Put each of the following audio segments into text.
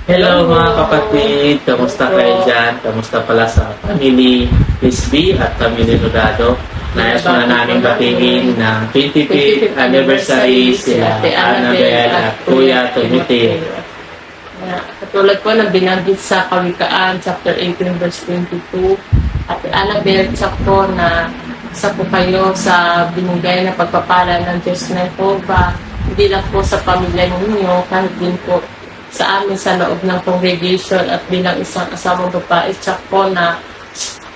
Hello mga kapatid, kamusta kayo dyan? Kamusta pala sa family Lisby at family Rodado? Nais na namin batiin ng 25th anniversary sila Annabel at Kuya Tumiti. Katulad po ng binanggit sa Kawikaan, chapter 18, verse 22, at Annabel, tsak po na isa po kayo sa binigay na pagpapala ng Diyos na Jehovah, hindi lang po sa pamilya ninyo, kahit din po sa amin sa loob ng congregation at bilang isang asawang babae, tsak po na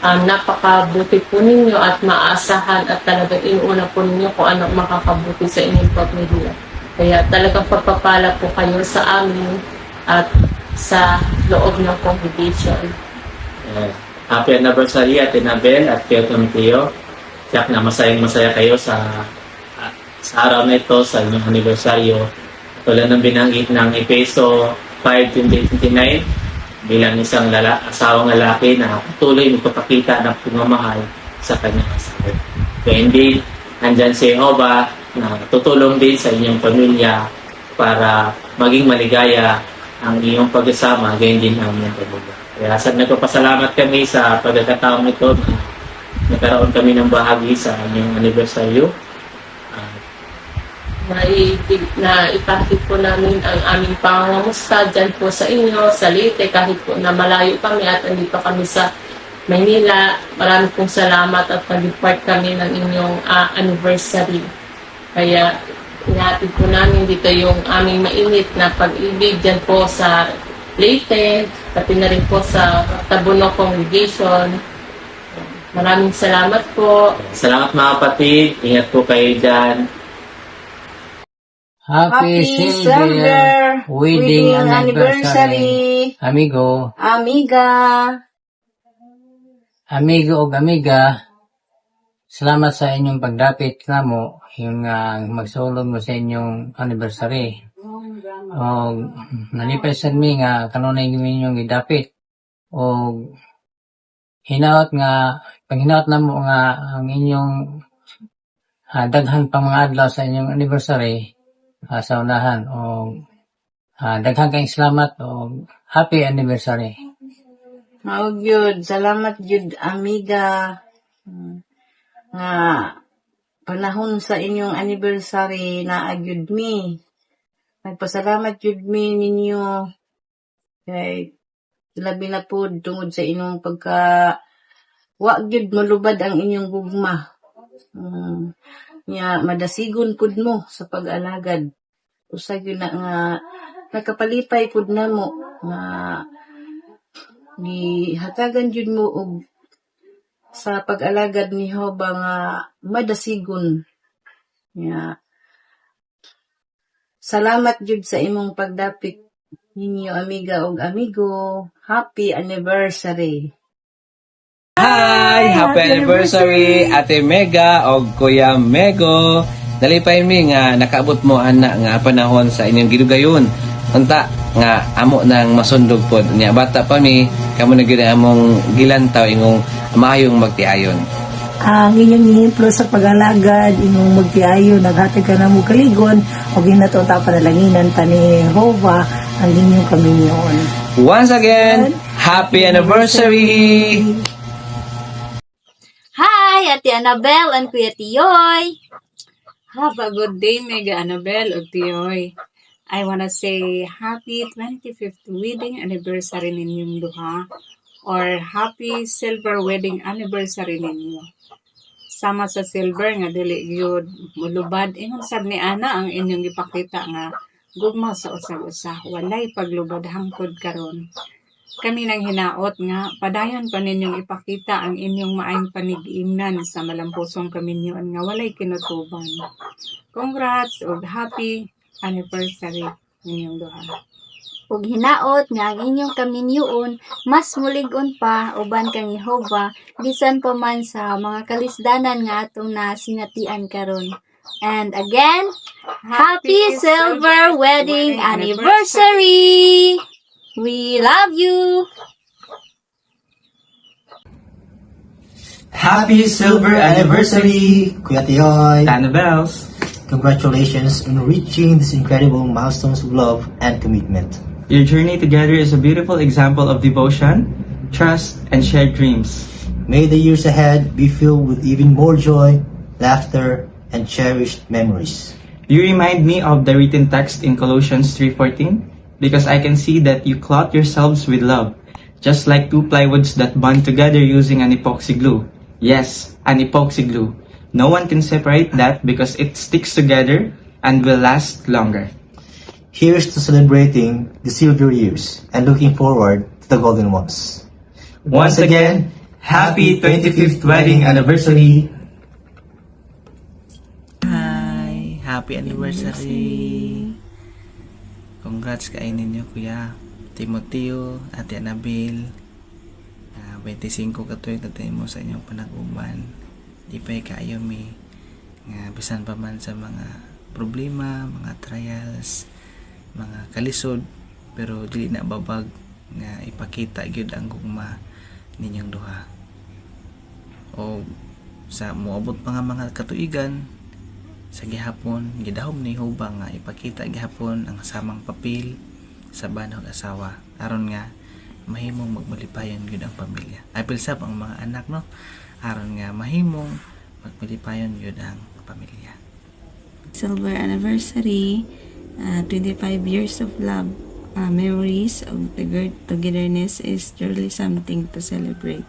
napakabuti po ninyo at maaasahan at talagang inuuna po ninyo kung ano makakabuti sa inyong pamilya. Kaya talagang pagpapala po kayo sa amin at sa loob ng congregation. Happy anniversary at Annabel at Kuya Tumitio. Tiyak na masayang-masaya kayo sa araw na ito, sa inyong anibersaryo. Tulad ng binanggit ng Efeso 5:29, bilang isang asawang lalaki na patuloy magpapakita ng pagmamahal sa kanyang asawa. Kaya hindi, nandyan si Jehovah na tutulong din sa inyong pamilya para maging maligaya ang iyong pag-asama, gayon din ang inyong pamilya. Kaya nagpapasalamat kami sa pagkakataong ito na nagkaroon kami ng bahagi sa inyong anibersaryo. Na ipakit po namin ang aming pangangamusta dyan po sa inyo, sa Leyte, kahit po na malayo kami at andito kami sa Maynila. Maraming pong salamat at nag-part kami ng inyong anniversary. Kaya inaatid po namin dito yung aming mainit na pag-ibig dyan po sa Leyte, pati na rin po sa Tabuno Congregation. Maraming salamat po. Salamat mga kapatid. Ingat po kayo dyan. Happy Silver Wedding Anniversary, amigo, amiga, amigo o amiga. Salamat sa inyong pagdapit namo yung magsulog mo sa inyong anniversary. O nalipay sa mi nga kanunay inyong gidapit. O hinaot nga panghinaot namo nga ang inyong daghan pang mga adlaw sa inyong anniversary. Sa unahan o daghang kayong salamat o happy anniversary. maog yun, salamat yun amiga nga panahon sa inyong anniversary na agyud mi. Nagpasalamat yun mi ninyo kay labi na po tungod sa inyong wag yun malubad ang inyong gugma. Nya madasigon pud mo sa pag-alagad. Usag yun na nga nakapalipay pud namo nga gihatagan jud mo og sa pag-alagad ni Jehovah nga madasigon. Nya salamat jud sa imong pagdapit ninyo amiga ug amigo. Happy anniversary. Hi! Happy anniversary Ate Mega o Kuya Mego. Dalipay mi nga nakaabot mo ana nga panahon sa inyong gidugayon. Unta nga amo nang masundog pod niya bata pa mi kamo na gyud among gilantaw ingong maayong magtiayon. Ang inyong ihemplo sa pag-alagad, inyong magtiayo, naghatag ka na mo kaligon, o ginato ta panalanginan pa ni Jehovah ang inyong kaminyon. Once again, happy anniversary! Hi, Ate Annabel and Kuya Tiyoy. Have a good day, Mega Annabel and Tiyoy. I wanna say happy 25th wedding anniversary ninyong duha or happy silver wedding anniversary ninyo. Sama sa silver nga dili gyud mulubad ingon sad ni ana ang inyong ipakita nga gugma sa usa-usa walay paglubad hangtod karon. Kami nang hinaot nga padayon pa ninyong ipakita ang inyong maayong panig-ingnan sa malampusong kaminyoon nga walay kinutuban. Congrats ug happy anniversary ninyong duha. Ug hinaot nga ang inyong kaminyoon mas mulig-on pa uban kang Jehovah bisan pa man sa mga kalisdanan nga atong nasinatian karon. And again, happy silver wedding anniversary! We love you! Happy silver anniversary, Kuya Tiyoy! Annabels! Congratulations on reaching these incredible milestones of love and commitment. Your journey together is a beautiful example of devotion, trust, and shared dreams. May the years ahead be filled with even more joy, laughter, and cherished memories. You remind me of the written text in Colossians 3:14 because I can see that you clothe yourselves with love, just like two plywoods that bond together using an epoxy glue. Yes, an epoxy glue. No one can separate that because it sticks together and will last longer. Here's to celebrating the silver years and looking forward to the golden ones. Once again, happy 25th wedding anniversary! Hi! Happy anniversary! Congrats kay ninyo Kuya Timoteo, Ate Annabel. 25 ka tuig tatay mo sa inyong panag-uban. Ipay kayo mi nga bisan pa man sa mga problema, mga trials, mga kalisod, pero dili na babag nga ipakita gyud ang gugma ninyong duha. O sa moabot pa nga mga katuigan sa gihapon gidahom ni Hoba nga ipakita gihapon ang samang papel sa banhog asawa aron nga mahimong magmalipayon gyud ang pamilya. Ay pilsap ang mga anak no aron nga mahimong magmalipayon gyud ang pamilya. Silver anniversary, 25 years of love, memories of the togetherness is truly something to celebrate.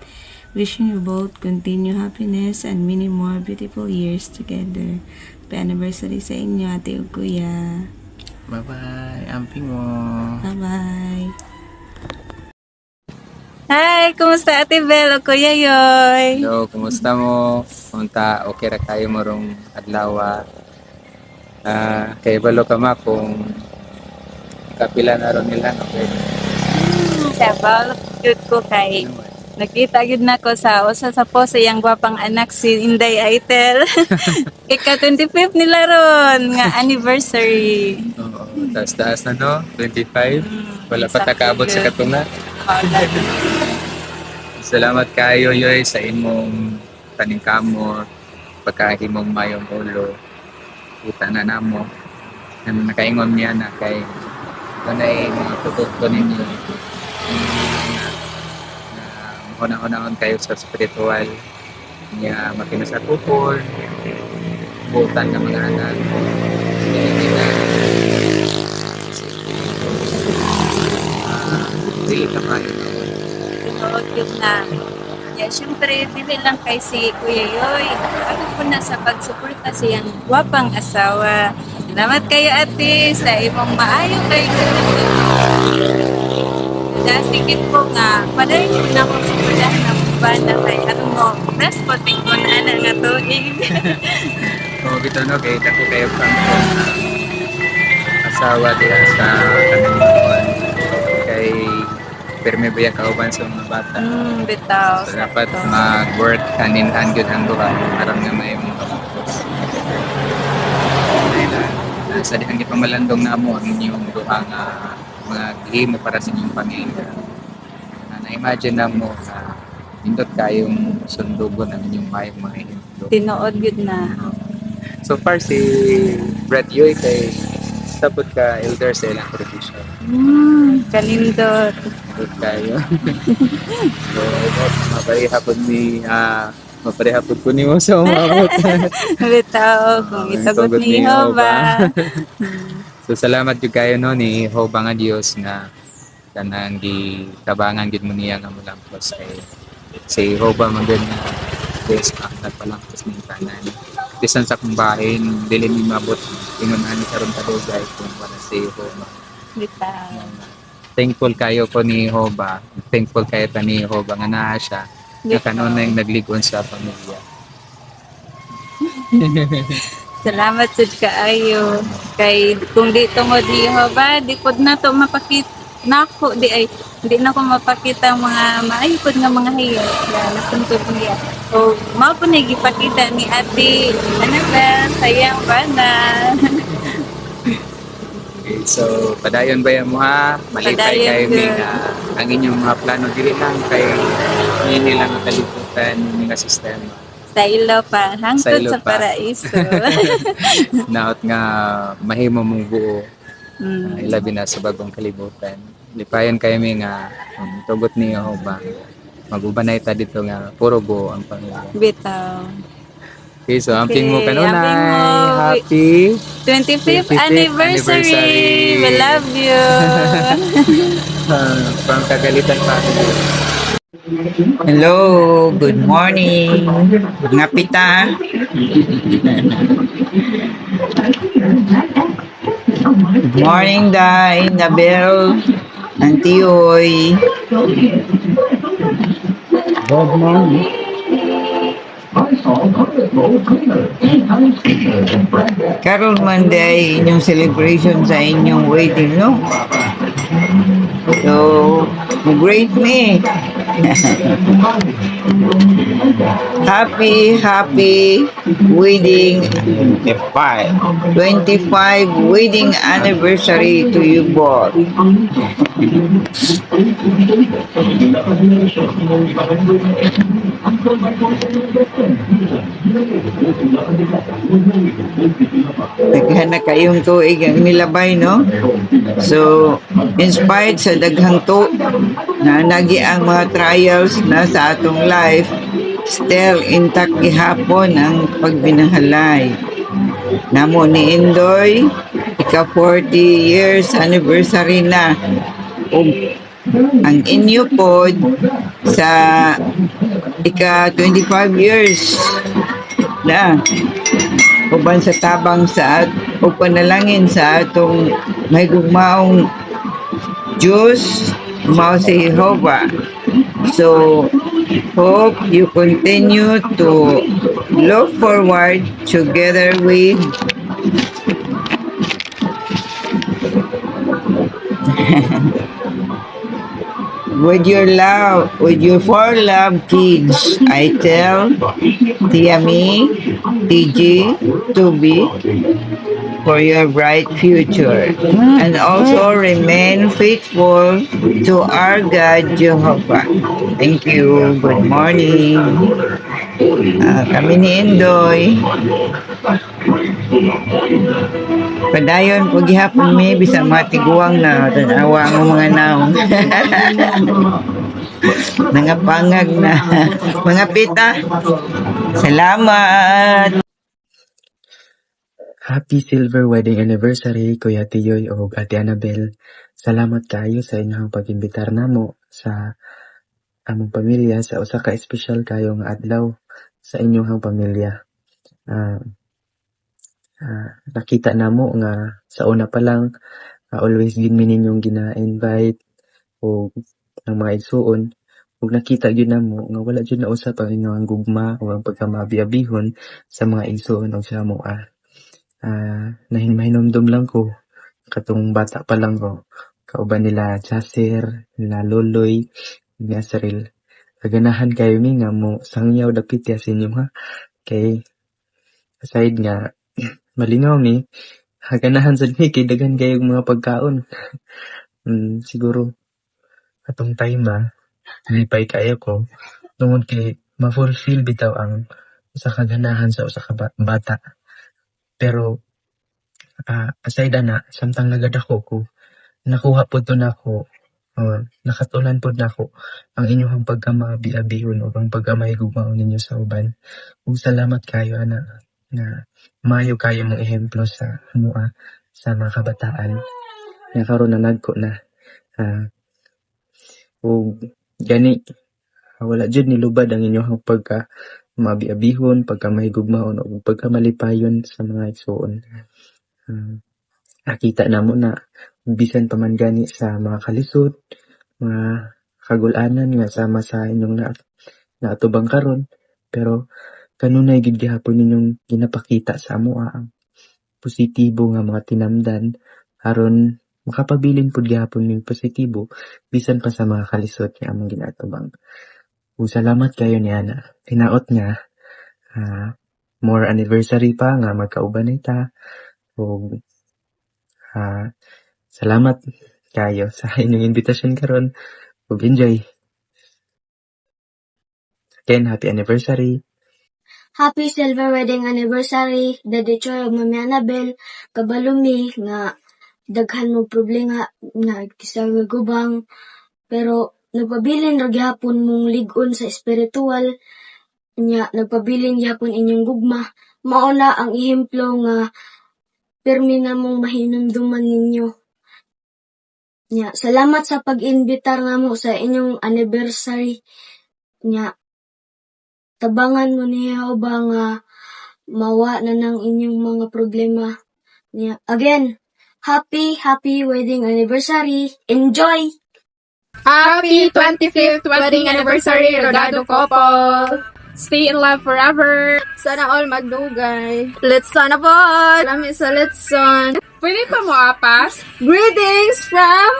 Wishing you both continue happiness and many more beautiful years together. Happy anniversary sa inyo, ate ug kuya. Bye-bye, amping mo. Bye-bye. Hi, kumusta ate Bel o kuya Yoy? Hello, kumusta mo? Punta, okay ra kayo morong adlaw. Kay balo ka ma kung kapila na ron nila. Okay. Sabaw, good ko kay. Nakita gid nako sa usa sa post iyang gwapang anak si Inday Aitel. Ika 25th nila ron nga anniversary. Oo, taas na no, 25. Wala pa takaabot sa katuna. Salamat kayo Yoy sa imong paningkamot, pagkahimong mayong ulo. Kita na namo. Nakaingon niya na kay kanay mga produkto ninyo. Una-unahon kayo sa spiritual niya makinasakupol, butan ng mga anak. Dili ka kayo. Tinood yun na. Yeah, syempre, dili lang kay si Kuya Yoy. Ako po na sa pagsuporta siyang gwapang asawa. Salamat kayo ate sa imong maayo kayo. Dasigit po nga, paday nyo na akong suportahan ng banda kay ano mo, best po tingko na ana nga tuig. Oo, bito no, kay dako kayo pang asawa diya sa kanang kay perme ba kauban sa mga bata. Bitaw. So, dapat mag-work hand-in-hand yun ang duha aron nga may mga kapapos. Sa dihang ipamalandong na mo ang inyong duha nga mga gihimo para sa inyong pamilya. Na-imagine na mo na indot kayong sundugon ang inyong mayong mga himdo. Tinood yun na. So far si Brett Yoy kay sabot ka elder sa ilang tradition. Kanindot. Good kayo. So, maparihapon ko ni mo sa umabot. Bitaw, kung itagot ni Jehovah. So, salamat yung kayo no, ni Jehovah nga Diyos na kanang gitabangan gid mo niya nga mulampos kay si Jehovah magud na Diyos ang nagpalampos ng tanan. Bisan sa kong bahin, dili ni mabot ingon ani karon kadugay kung wala si Jehovah. Bitaw. Thankful kayo po ni Jehovah. Thankful kayo ta ni Jehovah nga naa siya. Na kanunay nagligon sa pamilya. Salamat sa kaayo. Kay kung di tungod ni Jehovah, di pod na to mapakita nako di na ko mapakita ang mga maayod nga mga hayop na natuntod niya. So, mao po nagipakita ni Ate Annabel sayang bana. So, padayon ba yan mo ha? Malipay kayo ng ang inyong mga plano. Dili lang kay hindi lang nakalimutan yung mga sistema. Sa ilo pa, hangtod sa paraiso. Naot nga mahimo mong buo. Ilabi na sa bagong kalibutan. lipayan kayo mi nga tugot niyo ba magubanay ta dito nga puro buo ang pamilya. Bitaw. Okay, so amping mo Okay, amping kanunay. mo. Happy 25th 25th anniversary! We love you! From Kagalitan family. Hello, good morning. Ngapita. Good morning, Day, Nabel, Auntie Oy. Good morning. Carol Monday, inyong celebration sa inyong wedding, no? So, great me. Happy wedding 25 wedding anniversary to you both. Daghan na kayong tuig ang nilabay, no? So, inspired sa daghang na nagi ang mga trials na sa atong life, still intact gihapon ang pagbinahalay. Namo ni Indoy, ika 40 years anniversary na. O ang inyo pod sa ika 25 years na. Uban sa tabang sa o panalangin sa atong may gugmaong Diyos, mao si Jehovah. So, hope you continue to look forward together with your four love kids. I tell Tiami, TG, Tubi, for your bright future. And also remain faithful to our God, Jehovah. Thank you. Good morning. Kami ni Indoy. Padayon po gihapon mi bisang matiguang na tanawa ang mga naong. Nangapangag na. Mga pita. Salamat. Happy silver wedding anniversary, Kuya Tiyoy o Ate Annabel. Salamat kayo sa inyong pag-imbitar namo sa among pamilya sa usa ka espesyal kayo nga adlaw sa inyong pamilya. Nakita namo nga sa una pa lang always din mi ninyong gina-invite o ang mga igsuon ug nakita gyud namo nga wala gyud na usab ang inyong gugma o ang pagkamabi-abihon sa mga igsuon o sa amo. Nahinumdum lang ko katong bata pa lang ko kauban nila Chaser, nila Loloy, ni Asril. Kaganahan kayo mi nga mo sangyaw dapit ya sa inyo ha. Kay aside nga malingaw mi, haganahan sad mi kay daghan kayo mga pagkaon. Siguro atong time lipay kayo ko tungod kay ma-fulfill bitaw ang usa ka ganahan sa usa ka bata. Pero aside ana samtang nagadako ko nakuha pod to nako nakatunan pod nako ang inyong pagkamabi-abihon o ang pagkamahigugmaon ninyo sa uban. Ug salamat kayo ana nga maayo kayo mong ehemplo sa mua sa mga kabataan nga karon na nagko na ug gani wala jud nilubad ang inyong pagka mabi-abihon, pagkamahigugmaon o pagkamalipayon sa mga igsuon. Nakita namo na bisan pa man gani sa mga kalisod, mga kagul-anan nga sama sa inyong naatubang karon, pero kanunay gid gihapon ninyong ginapakita sa amo ang positibo nga mga tinamdan aron makapabilin pud gihapon ning positibo bisan pa sa mga kalisod nga among ginatubang. Ug salamat kayo ni ana. Tinaot nga more anniversary pa nga magkauban ta. Ug salamat kayo sa inyong invitation karon. Ug enjoy. Again, happy anniversary. Happy silver wedding anniversary, Daddy Choy ug Mami Annabel. Kabalo mi nga daghan mo problema nga kisag gubang, pero nagpabilin ra gyapon mong lig-on sa espiritual nya, nagpabilin gyapon inyong gugma. Mauna ang ehemplo nga pirmi na mong mahinumduman ninyo. Nya, salamat sa pag-invitar nga mo sa inyong anniversary. Nya, tabangan mo ni Jehova nga mawa na ng inyong mga problema. Nya, again, happy wedding anniversary. Enjoy! Happy 25th wedding anniversary, Rodado couple! Stay in love forever! Sana all magdugay. Let's sana po! Lami sa letson. Pwede pa mo apas? Greetings from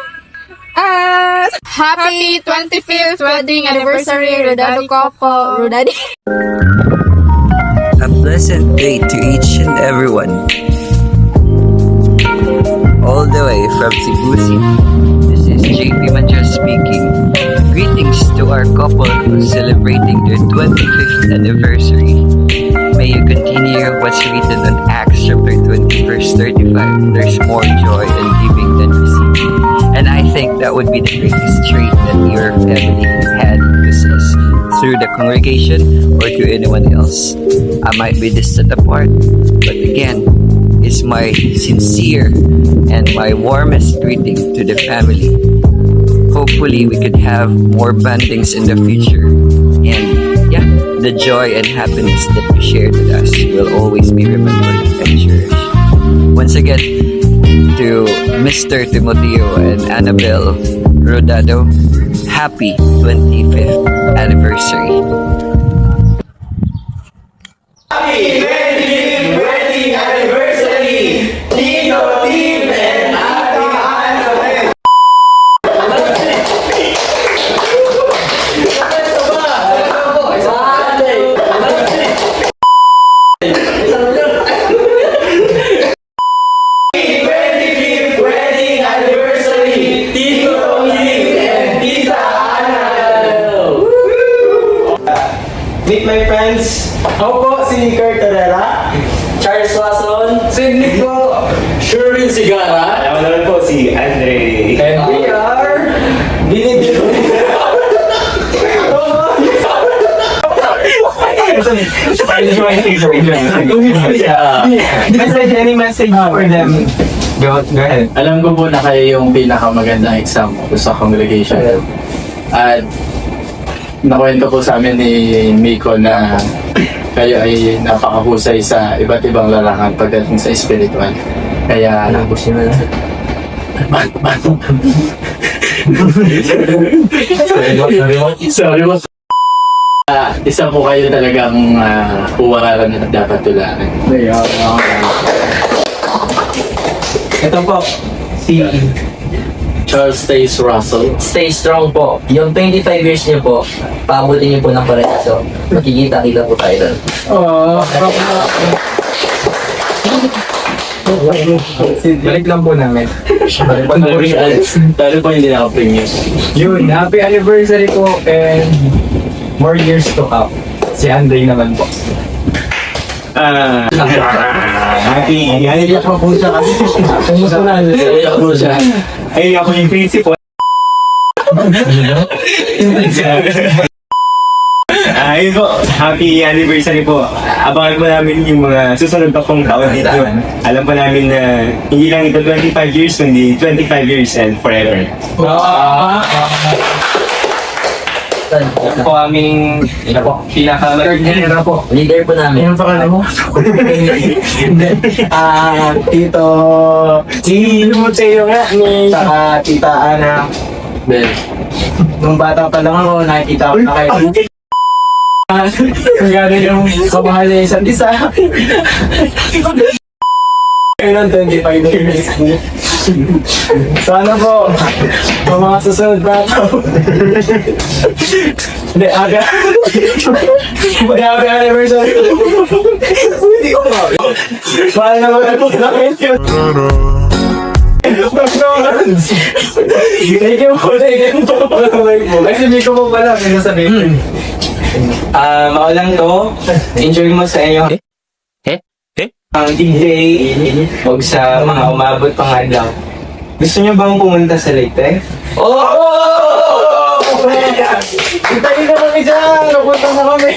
us! Happy 25th wedding anniversary, Rodado couple! Rodadi! A pleasant day to each and everyone. All the way from Cebu City. This is JP Mancha speaking. Greetings to our couple who's celebrating their 25th anniversary. May you continue what's written on Acts chapter 20 verse 35. There's more joy in giving than receiving. And I think that would be the greatest trait that your family had possess through the congregation or to anyone else. I might be distant apart, but again, it's my sincere and my warmest greeting to the family. Hopefully, we could have more bondings in the future. And yeah, the joy and happiness that you shared with us will always be remembered and cherished. Once again, to Mr. Timoteo and Annabelle Rodado, happy 25th anniversary. Happy 25th wedding anniversary, Tino, Tim, and Ate Annabelle! Meet my friends. Ako po si Kurt Herrera. Charles Watson. Sidney po. Sherwin Sigara. Ako naman po si Andre. And we are Binibino. Any message for them? Go ahead. Alam ko po na kayo yung pinakamagandang example sa congregation. At nakwento po sa amin ni Miko na kayo ay napakahusay sa iba't ibang larangan pagdating sa spiritual. Kaya sorry mo. Isa po kayo talagang puwararan na dapat tularan. Ito po, si Charles Stace Russell. Stay strong po. Yung 25 years niyo po, paabutin niyo po ng pareso. Makikita-kita po tayo doon. balik lang po namin. Talo po hindi naka-premium. Yun, happy anniversary po and more years to come. Si Andre naman po. Happy, iyak po siya kasi. Iyak po siya. Ay, ako yung principal. Ayun po, happy anniversary po. Abangan po namin yung mga susunod pa pong taon dito. Alam po namin na hindi lang ito 25 years, kundi 25 years and forever. Po aming pinaka-leader po. Leader po namin. Anong pangalan mo? Tito Timoteo nga ni saka Tita Ana. Nung bata pa lang ako, nakikita ko na kayo. Kung gano'n yung kamahal niya isa't isa. Ngayon 25 years. Sana po, yung mga susunod pa ito. Hindi, aga. Happy anniversary. Hindi ko nga. Mahal na mga ito namin yun. McDonald's! Thank you po. Kasi hindi ko po pala, pinasabihin. Maulang to. Enjoy mo sa inyo. Ang DJ, huwag sa mga umabot pang adlaw. Gusto niyo bang pumunta sa Leyte? Oh! Hintayin ka kami dyan! Napunta na kami!